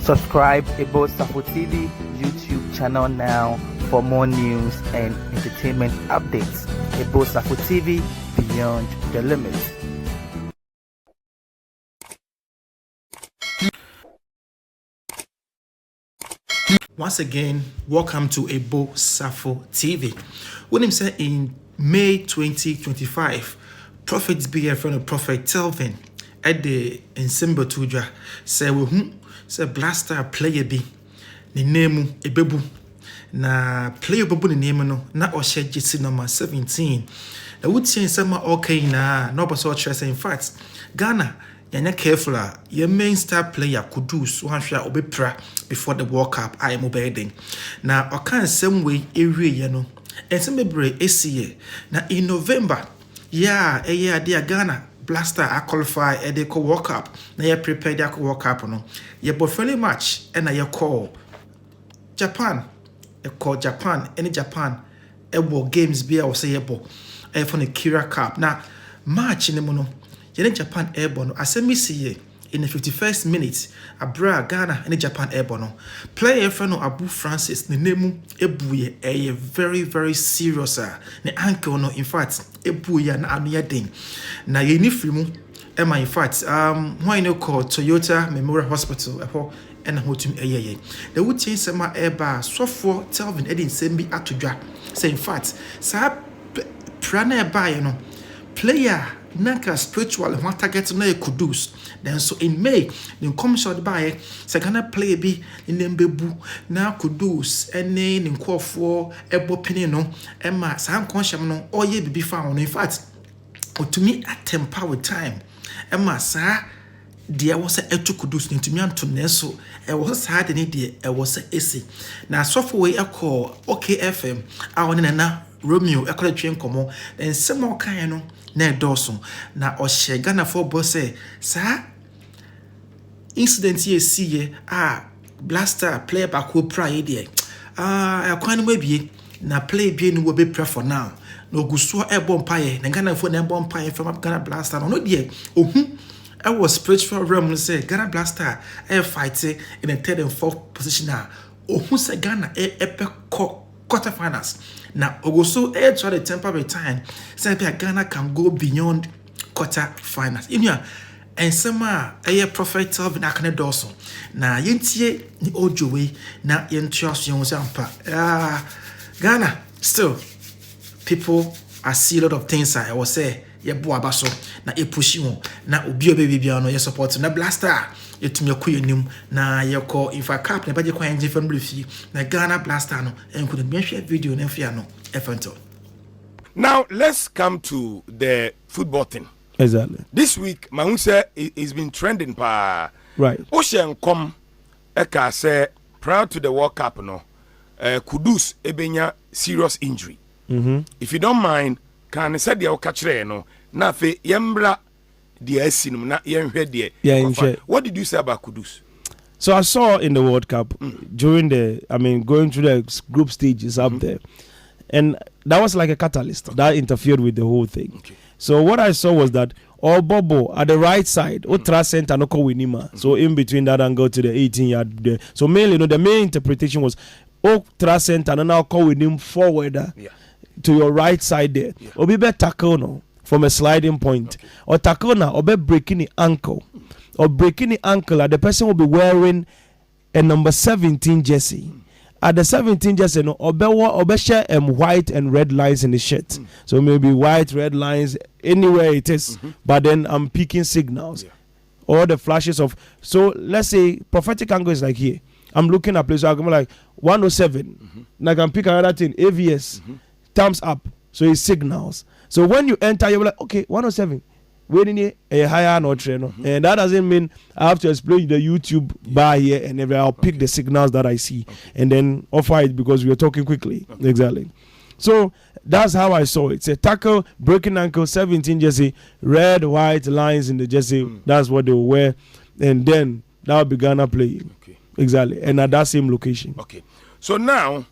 Subscribe Ebo Safo TV YouTube channel now for more news and entertainment updates. Ebo Safo TV, beyond the limits. Once again, welcome to Ebo Safo TV. When him said in May 2025, prophets be a friend of Prophet Telvin at the Ensemble Tudra say say blaster player be the name Ebebu na player Bebu the name no na Oshe JC number 17. The would say some okay na no but so in fact Ghana you're careful. Your main star player Kudus one share obepra before the WCup I am obeying. Now I can't same way area you know. And some bre now in November, dear Ghana Blaster I qualify and they call WCup. Now you prepare their WCup no. You both friendly match and now you call Japan. You call Japan. Any Japan ebo games be or say ebo for the Kira Cup. Now match in the mono. Japan airborne. I said me see in the 51st minute, Abra Ghana and Japan airborne. Player friend Abu Francis, the name Ebuye, a very serious. The ankle no, in fact, Ebuye na amiya ding. Na yeni filmu, Emma in fact, why no call Toyota Memorial Hospital, and hotum eye. The would change some airbar, Safo, Telvin, Edin, send me at to drag. Say in fact, Sir Prana by no player. Nanka spiritual want to get to know Kudus. Then so in May, the commission by second play be in the Bebu now Kudus and name in call for Ebo Pinino Emma Sam Consciamno or ye be found. In fact, to me at temper with time. Emma sir, there was a etu Kudus into me and to Neso. I was hard an idea, I was a essay. Now software I call OK FM, I want na Romeo, a college train come then some more kind na Dawson na Oshe Ghana for boss say sir incident here see blaster player back who pray there I can't maybe na play be no be pray for now no go so e bomb pie na Ghana for na bomb pie from Ghana blaster no there I was spiritual realm say Ghana blaster fighting in the third and fourth position now say Ghana quarterfinals. Now, also try to temper with time. Say Ghana can go beyond quarterfinals. In here, and some prophet Telvin Akane Dawson. Now, yentie ni ojowe na yentrust yonsampa. Ghana still people I see a lot of things I was say. Ye boa baso na e push you na obi obebi bia no ye support na blaster yetumi akoyenim na ye call if a cap na baje kwa engine fan briefy na Ghana blaster no enko na share video na fia no efento. Now let's come to the football thing. Exactly. This week Mahun say it's been trending pa. Right. Ocean come eka say prior to the World Cup no Kudus ebenya serious injury. If you don't mind can said the catcher no na fe yembra the asinum na yenhwe de. What did you say about Kudus? So I saw in the World Cup during going through the group stages up there, and that was like a catalyst that interfered with the whole thing. Okay. So what I saw was that Bobo at the right side, Otra center no winima. So in between that and go to the 18-yard there. So mainly, the main interpretation was Otra center and now call with him forward. To your right side there. Or be tackle no from a sliding point. Okay. Or tackle now or be breaking the ankle. Or breaking the ankle the person will be wearing a number 17 jersey. At the 17 jersey no or be share white and red lines in the shirt. So maybe white, red lines anywhere it is. But then I'm picking signals. Or the flashes of so let's say prophetic angle is like here. I'm looking at place so I'm like 107. And I can pick another thing, AVS. Thumbs up, so it signals. So when you enter, you're like, okay, 107. Waiting a higher no trainer, and that doesn't mean I have to explain the YouTube bar here and everything. I'll pick the signals that I see and then offer it because we are talking quickly. Exactly. So that's how I saw it. It's a tackle, breaking ankle, 17 jersey, red, white lines in the jersey. That's what they will wear, and then that will be Ghana playing. Okay. Exactly, and at that same location. Okay. So now.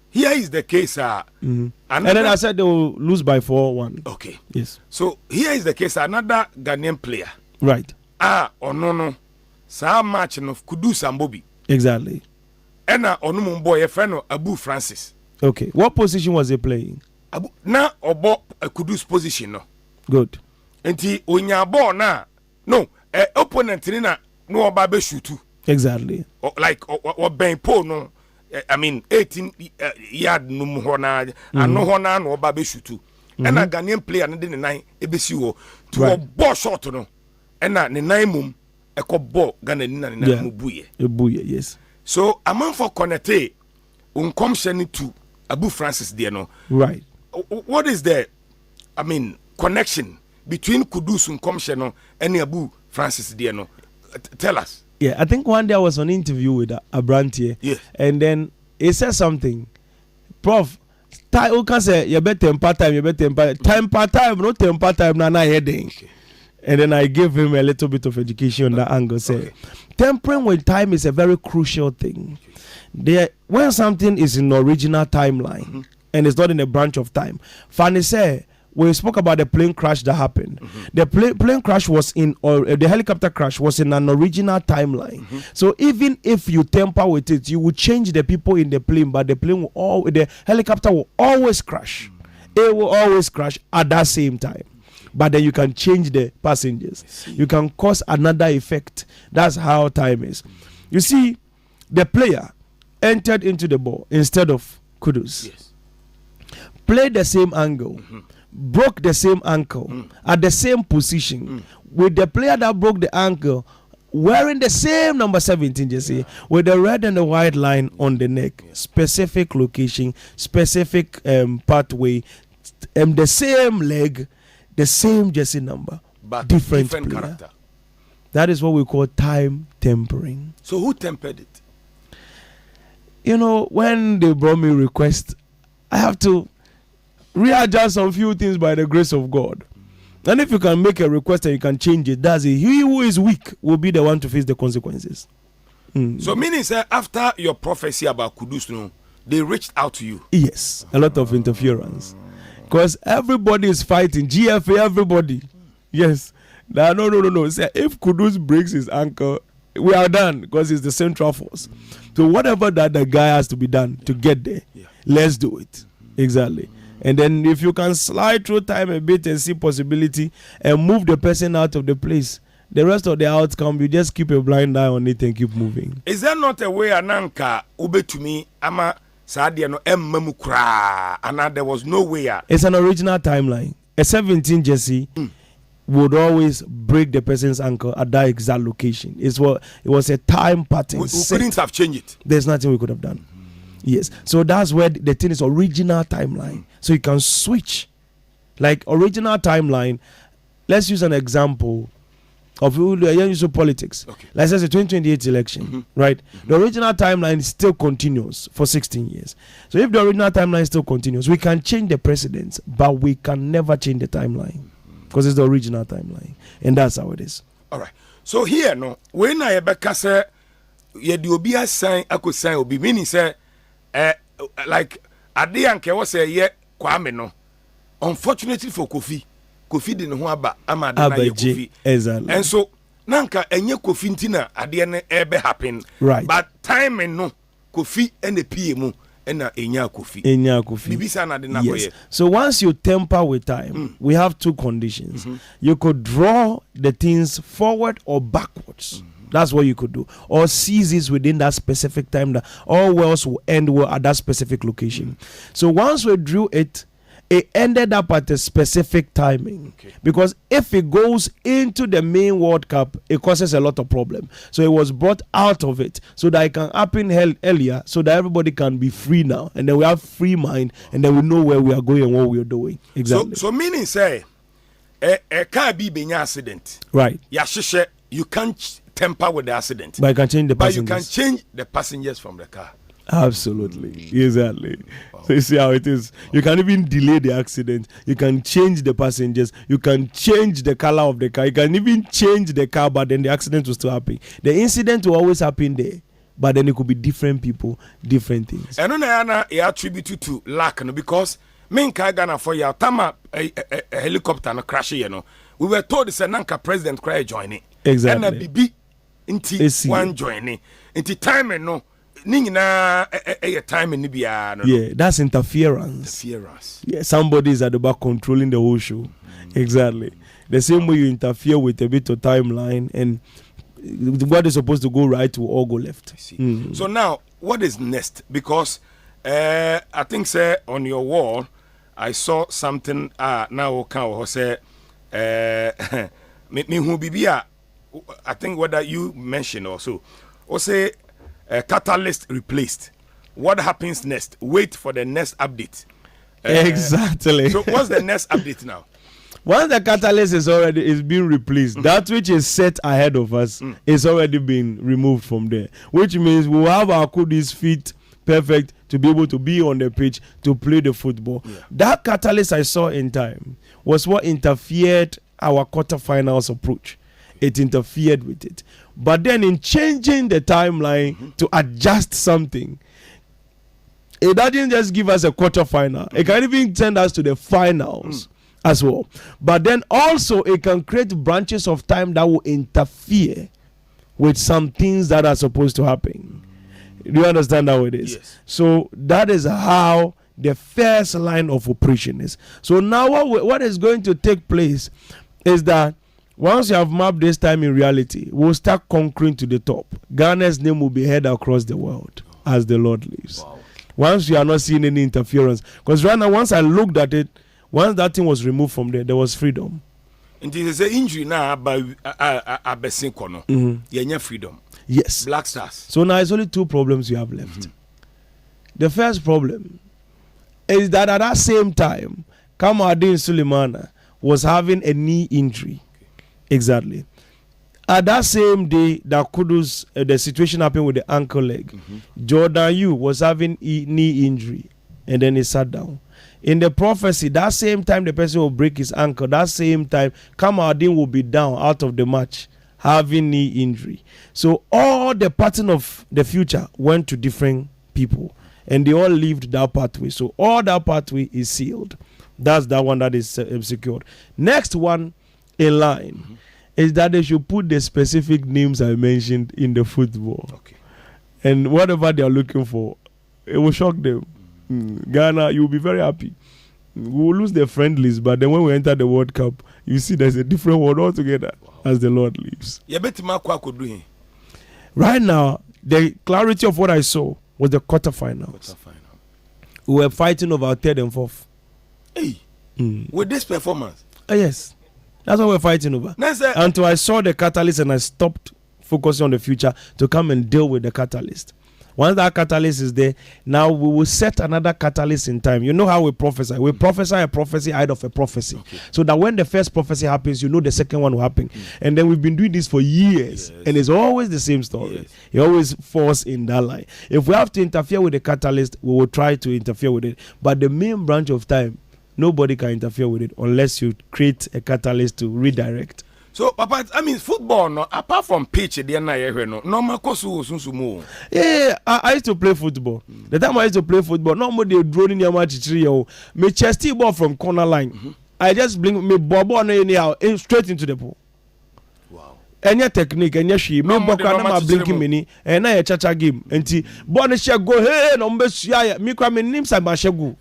Here is the case. And then I said they will lose by 4-1. Okay. Yes. So here is the case. Another Ghanaian player. Right. No. Sa match of Kudus and Bobby. Exactly. Ena onum boy a friend Abu Francis. Okay. What position was he playing? Abu na obo Kudus position no. Good. Enti onya ball na no opponent ni na no oba be shoot. Exactly. Like or ben po no. I mean 18 yard num ho na ano ho na no oba be shoot. Ena Ghanaian player no de ne nan ebesi wo to ball shot no. Ena ne nan mum eko ball Ghana ni na ne nan mu buye. Buye, yes. So a man for connecte unkomsheni to Abu Francis there no. Right. What is the connection between Kudus unkomsheno and Abu Francis there no? Tell us. Yeah, I think one day I was on an interview with a brand here. Yeah. And then he said something. Prof, you can say you better part time, time part time, no temper time, na heading. Okay. And then I gave him a little bit of education on that angle. Say, tempering with time is a very crucial thing. There, when something is in the original timeline and it's not in a branch of time. Fanny said, we spoke about the plane crash that happened. The plane crash was the helicopter crash was in an original timeline. So even if you temper with it, you will change the people in the plane, but the helicopter will always crash. It will always crash at that same time. But then you can change the passengers. You can cause another effect. That's how time is. You see, the player entered into the ball instead of Kudus. Yes. Played the same angle. Broke the same ankle at the same position with the player that broke the ankle wearing the same number 17 jersey with the red and the white line on the neck, specific location, specific pathway, the same leg, the same jersey number, but different character. That is what we call time tempering. So who tempered it? You know, when they brought me request, I have to readjust some few things by the grace of God. And if you can make a request and you can change it, that's it. He who is weak will be the one to face the consequences. So meaning, sir, after your prophecy about Kudus, no, they reached out to you. Yes, a lot of interference. Because everybody is fighting. GFA, everybody. Yes. No. Say, if Kudus breaks his ankle, we are done because it's the central force. So whatever that the guy has to be done to get there, let's do it. Exactly. And then if you can slide through time a bit and see possibility and move the person out of the place, the rest of the outcome, you just keep a blind eye on it and keep moving. Is there not a way ananka ube to me ama sadia no emmemu kra and there was no way? It's an original timeline. A 17 jersey would always break the person's ankle at that exact location. It was a time pattern. We couldn't have changed it. There's nothing we could have done. Yes. So that's where the thing is original timeline. So you can switch. Like original timeline, let's use an example of politics. Okay. Let's say the 2028 election, right? The original timeline still continues for 16 years. So if the original timeline still continues, we can change the precedents, but we can never change the timeline because it's the original timeline. And that's how it is. All right. So here, no, when I ever say, you do be a sign, I could sign, be meaning, say, like Adianke was say yeah Kwame no. Unfortunately for Kofi didn't know about Kofi. Exactly. And so Nanka enye Kofi ntina ade ne ebe happen. Right. But time no Kofi and the PM and enya Kofi. Bibisa na de na yes. So once you temper with time, we have two conditions. You could draw the things forward or backwards. That's what you could do. Or seizes within that specific time that all wells will end well at that specific location. So once we drew it, it ended up at a specific timing. Okay. Because if it goes into the main World Cup, it causes a lot of problem. So it was brought out of it so that it can happen earlier so that everybody can be free now. And then we have free mind and then we know where we are going and what we are doing. Exactly. So meaning say, a car be being accident. Right. You can't temper with the accident. But you can change the passengers. But you can change the passengers from the car. Absolutely. Exactly. Wow. So you see how it is. You can even delay the accident. You can change the passengers. You can change the color of the car. You can even change the car, but then the accident will still happen. The incident will always happen there, but then it could be different people, different things. And I attribute to luck, because main car Ghana for your tama a helicopter no crash, we were told it's a Nanka president cry joining. Exactly. And a BB Inti one joining. Inti time no. Ningina a time in Libya. Yeah, that's interference. Yeah, somebody is at the back controlling the whole show. Exactly. The same way you interfere with a bit of timeline and what is supposed to go right will all go left. I see. So now, what is next? Because I think, sir, on your wall, I saw something. Now, say, me who be I think whether you mentioned also, or say, catalyst replaced. What happens next? Wait for the next update. Exactly. So, what's the next update now? Once the catalyst is being replaced, that which is set ahead of us is already being removed from there, which means we'll have our Kudus feet perfect to be able to be on the pitch to play the football. Yeah. That catalyst I saw in time was what interfered our quarterfinals approach. It interfered with it. But then in changing the timeline to adjust something, it doesn't just give us a quarterfinal. It can even send us to the finals as well. But then also it can create branches of time that will interfere with some things that are supposed to happen. Do you understand how it is? Yes. So that is how the first line of operation is. So now what is going to take place is that once you have mapped this time in reality, we'll start conquering to the top. Ghana's name will be heard across the world as the Lord lives. Wow. Once you are not seeing any interference. Because right now, once I looked at it, once that thing was removed from there was freedom. And there's an injury now by Abesinkono. You freedom. Yes. Black Stars. So now it's only two problems you have left. The first problem is that at that same time, Kamaldeen Sulemana was having a knee injury. Exactly. At that same day that Kudus, the situation happened with the ankle leg, Jordan Yu was having knee injury and then he sat down. In the prophecy, that same time the person will break his ankle, that same time Kamaldeen will be down out of the match having knee injury. So all the pattern of the future went to different people and they all lived that pathway. So all that pathway is sealed. That's that one that is secured. Next one in line is that they should put the specific names I mentioned in the football. Okay. And whatever they are looking for, it will shock them. Ghana, you'll be very happy. We will lose the friendlies, but then when we enter the World Cup, you see there's a different world altogether as the Lord lives. Right now, the clarity of what I saw was the quarterfinals. We were fighting over third and fourth. Hey, with this performance? Yes. That's what we're fighting over. Until I saw the catalyst and I stopped focusing on the future to come and deal with the catalyst. Once that catalyst is there, now we will set another catalyst in time. You know how we prophesy. We prophesy a prophecy out of a prophecy. Okay. So that when the first prophecy happens, you know the second one will happen. And then we've been doing this for years. Yes. And it's always the same story. Yes. It always falls in that line. If we have to interfere with the catalyst, we will try to interfere with it. But the main branch of time, nobody can interfere with it unless you create a catalyst to redirect. So, Papa, I mean, football, no, apart from pitch, yeah, I used to play football. The time I used to play football, nobody drone in your match. Me chesty ball from corner line. I just blink me ball anyhow straight into the pool. Any technique, any she, me boka na blinking mini, and I cha game. Enti born she go hey no mbesia me kwa me nim sa ba shegu.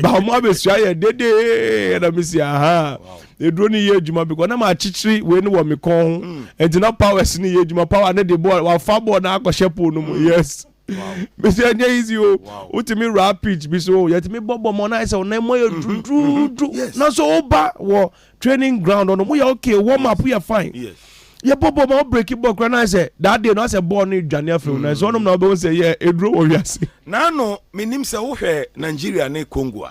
Ba mo abesia dede na me si aha. E dro ni ye adwuma because na ma chichiri we ni wo me kon. Enti na powers ni ye adwuma power na the ball wa fa ball na akọ shepo no mu. Yes. Wow. Me say any easy o. Utimi rap pitch bi so yet me bobo mo na say o na mo ye dru. Na so oba wo training ground on mo ya okay warm up we are fine. Yes. Yeah, Bobo, my breaking book. When I say that day, not a born in January film. So I'm not say yeah, a draw or yes. Now no, me name say okay, Nigeria ne Congo.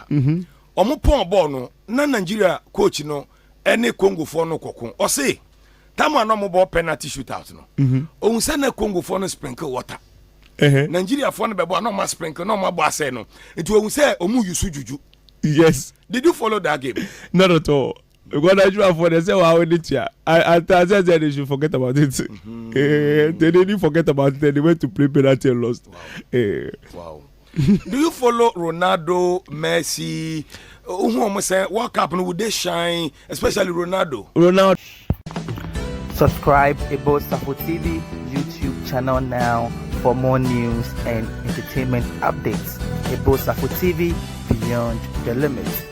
Omo pon ball no, na Nigeria coach no, any Congo for no kokon. Or say, tamo no mo ball penalty shootout no. O say na Congo for no sprinkle water. Nigeria for no be ball no ma sprinkle no ma ball say no. It will say omu yusu juju. Yes. Did you follow that game? Not at all. Because Nigeria for they say wow it here. I said they should forget about it. They didn't forget about it. They went to play penalty and lost. Wow. Do you follow Ronaldo, Messi? Who almost say what happened? Would they shine? Especially Ronaldo. Subscribe to Safo TV YouTube channel now for more news and entertainment updates. Safo TV, beyond the limits.